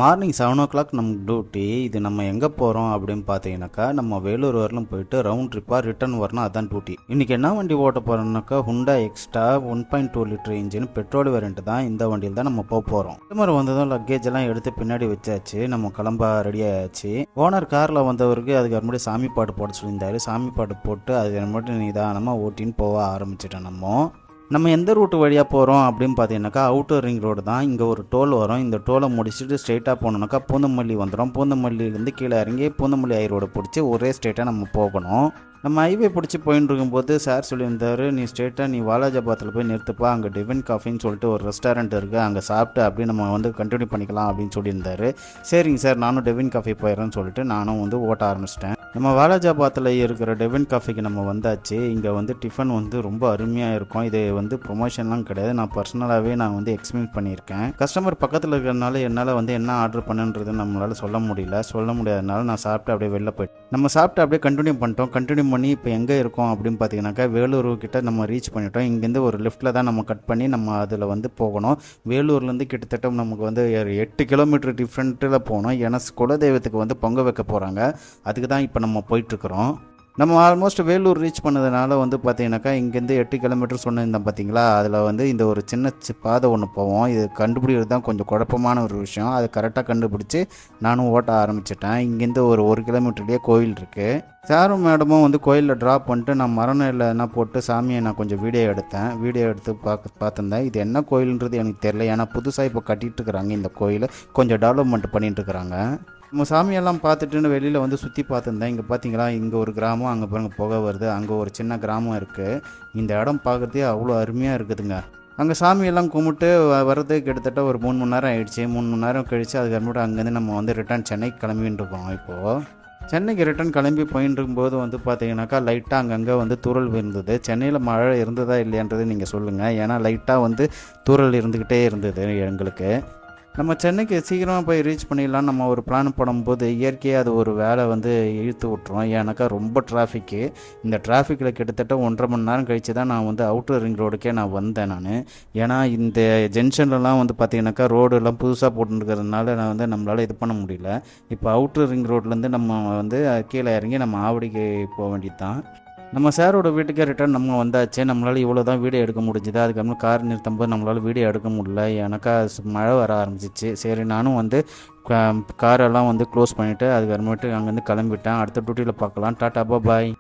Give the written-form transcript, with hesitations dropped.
Morning 7 o'clock நமக்கு duty. இது நம்ம எங்கே போகிறோம் அப்படின்னு பார்த்தீங்கன்னாக்கா, நம்ம வேலூர் வரலும் போயிட்டு ரவுண்ட் ட்ரிப்பாக ரிட்டர்ன் வரணும். அதுதான் டியூட்டி. இன்றைக்கி என்ன வண்டி ஓட்ட போகிறோம்னாக்கா, Hyundai extra 1.2 litre engine petrol variant தான். இந்த வண்டியில் தான் நம்ம போக போகிறோம். கஸ்டமர் வந்ததும் லக்கேஜ் எல்லாம் எடுத்து பின்னாடி வச்சாச்சு. நம்ம கிளம்ப ரெடி ஆயாச்சு. ஓனர் காரில் வந்தவருக்கு அதுக்கு முன்னாடி சாமி பாட்டு போட சொல்லியிருந்தாரு. சாமி பாட்டு போட்டு அதுக்கு முன்னாடி நிதானமாக ஓட்டின்னு போக ஆரம்பிச்சிட்டோம். நம்ம எந்த ரூட்டு வழியாக போகிறோம் அப்படின்னு பார்த்தீங்கன்னாக்கா, அவுட்டர் ரிங் ரோடு தான். இங்கே ஒரு டோல் வரும். இந்த டோலை முடிச்சுட்டு ஸ்ட்ரெயிட்டாக போனோம்னாக்கா பூந்தமல்லி வந்துடும். பூந்தமல்லியிலேருந்து கீழே இறங்கி பூந்தமல்லி ஹை ரோடு பிடிச்சி ஒரே ஸ்ட்ரெயிட்டாக நம்ம போகணும். நம்ம ஹைவே பிடிச்சி போயின்னு இருக்கும்போது சார் சொல்லியிருந்தார், நீ ஸ்ட்ரெயிட்டாக நீ வாலாஜாபாத்தில் போய் நிறுத்துப்பா, அங்கே டிவின் காஃபின்னு சொல்லிட்டு ஒரு ரெஸ்டாரண்ட் இருக்குது, அங்கே சாப்பிட்டு அப்படி நம்ம கண்டினியூ பண்ணிக்கலாம் அப்படின்னு சொல்லியிருந்தார். சரிங்க சார், நானும் டெவின் காஃபி போயிடுறேன்னு சொல்லிட்டு நானும் ஓட்ட ஆரம்பிச்சிட்டேன். நம்ம வாலாஜாபாத்தில் இருக்கிற டெவின் காஃபிக்கு நம்ம வந்தாச்சு. இங்கே டிஃபன் ரொம்ப அருமையாக இருக்கும். இது ப்ரொமோஷன்லாம் கிடையாது, நான் பர்சனலாகவே நான் எக்ஸ்பீரியன்ஸ் பண்ணியிருக்கேன். கஸ்டமர் பக்கத்தில் இருக்கிறதுனால என்னால் என்ன ஆர்டர் பண்ணுன்றது நம்மளால் சொல்ல முடியாததுனால நான் சாப்பிட்டு அப்படியே வெளில போயிட்டேன். நம்ம சாப்பிட்டு அப்படியே கண்டினியூ பண்ணி இப்போ எங்கே இருக்கோம் அப்படின்னு பார்த்தீங்கன்னாக்கா, வேலூர் கிட்ட நம்ம ரீச் பண்ணிட்டோம். இங்கேருந்து ஒரு லெஃப்ட்டில் தான் நம்ம கட் பண்ணி நம்ம அதில் போகணும். வேலூர்லேருந்து கிட்டத்தட்ட நமக்கு 8 கிலோமீட்டர் டிஃப்ரெண்ட்டில் போகணும். ஏன்னா குலதெய்வத்துக்கு பொங்க வைக்க போகிறாங்க. அதுக்கு தான் இப்போ நம்ம போயிட்டுருக்குறோம். நம்ம ஆல்மோஸ்ட் வேலூர் ரீச் பண்ணதுனால பார்த்தீங்கன்னாக்கா, இங்கேருந்து 8 கிலோமீட்டர் சொன்னிருந்தேன் பார்த்தீங்களா, அதில் இந்த ஒரு சின்ன பாதை ஒன்று போவோம். இது கண்டுபிடிக்கிறது தான் கொஞ்சம் குழப்பமான ஒரு விஷயம். அதை கரெக்டாக கண்டுபிடிச்சி நானும் ஓட்ட ஆரம்பிச்சிட்டேன். இங்கேருந்து ஒரு 1 கிலோமீட்டர்லேயே கோயில் இருக்குது. சாரும் மேடமும் கோயிலில் ட்ராப் பண்ணிட்டு நான் மரணில் என்ன போட்டு சாமியை நான் கொஞ்சம் வீடியோ எடுத்து பார்த்துருந்தேன். இது என்ன கோயில்ன்றது எனக்கு தெரியல. ஏன்னா புதுசாக இப்போ கட்டிகிட்டு இருக்கிறாங்க. இந்த கோயில் கொஞ்சம் டெவலப்மெண்ட் பண்ணிட்டு இருக்கிறாங்க. நம்ம சாமியெல்லாம் பார்த்துட்டுன்னு வெளியில் சுற்றி பார்த்துருந்தேன். இங்கே பார்த்தீங்களா, இங்கே ஒரு கிராமம், அங்கே பாருங்கள் புகை வருது, அங்கே ஒரு சின்ன கிராமம் இருக்குது. இந்த இடம் பார்க்குறதே அவ்வளோ அருமையாக இருக்குதுங்க. அங்கே சாமியெல்லாம் கும்பிட்டு வர்றதுக்கு கிட்டத்தட்ட ஒரு 3 மணி நேரம் ஆகிடுச்சு. 3 மணி நேரம் கழித்து அதுக்கப்புறமேட்டு அங்கேருந்து நம்ம ரிட்டர்ன் சென்னைக்கு கிளம்பின்னு இருக்கோம். இப்போது சென்னைக்கு ரிட்டர்ன் கிளம்பி போயின்னு இருக்கும்போது பார்த்தீங்கன்னாக்கா, லைட்டாக அங்கங்கே தூறல் இருந்தது. சென்னையில் மழை இருந்ததா இல்லையான்றது நீங்கள் சொல்லுங்கள். ஏன்னா லைட்டாக தூறல் இருந்துக்கிட்டே இருந்தது எங்களுக்கு. நம்ம சென்னைக்கு சீக்கிரமாக போய் ரீச் பண்ணிடலாம் நம்ம ஒரு பிளான் போடும்போது இயற்கையாக அது ஒரு வேலை இழுத்து விட்டுரும். ஏன்னாக்கா ரொம்ப டிராஃபிக்கு. இந்த டிராஃபிக்கில் கிட்டத்தட்ட 1.5 மணி நேரம் கழித்து தான் நான் அவுட்டர் ரிங் ரோடுக்கே நான் வந்தேன். ஏன்னா இந்த ஜங்ஷன்லலாம் பார்த்தீங்கன்னாக்கா ரோடெல்லாம் புதுசாக போட்டுருக்கிறதுனால நான் நம்மளால் இது பண்ண முடியல. இப்போ அவுட்டர் ரிங் ரோட்லேருந்து நம்ம கீழே இறங்கி நம்ம ஆவடிக்கு போக வேண்டியது தான். நம்ம சாரோட வீட்டுக்கே ரிட்டர்ன் நம்ம வந்தாச்சு. நம்மளால் இவ்வளோ தான் வீடியோ எடுக்க முடிஞ்சுது. அதுக்கப்புறம் கார் நிறுத்தும்போது நம்மளால் வீடியோ எடுக்க முடியல. எனக்கா மழை வர ஆரம்பிச்சிச்சு. சரி, நானும் காரெல்லாம் க்ளோஸ் பண்ணிவிட்டு அதுக்கப்புறமேட்டு அங்கேருந்து கிளம்பிட்டேன். அடுத்த டியூட்டியில் பார்க்கலாம். டாட்டா பாய்.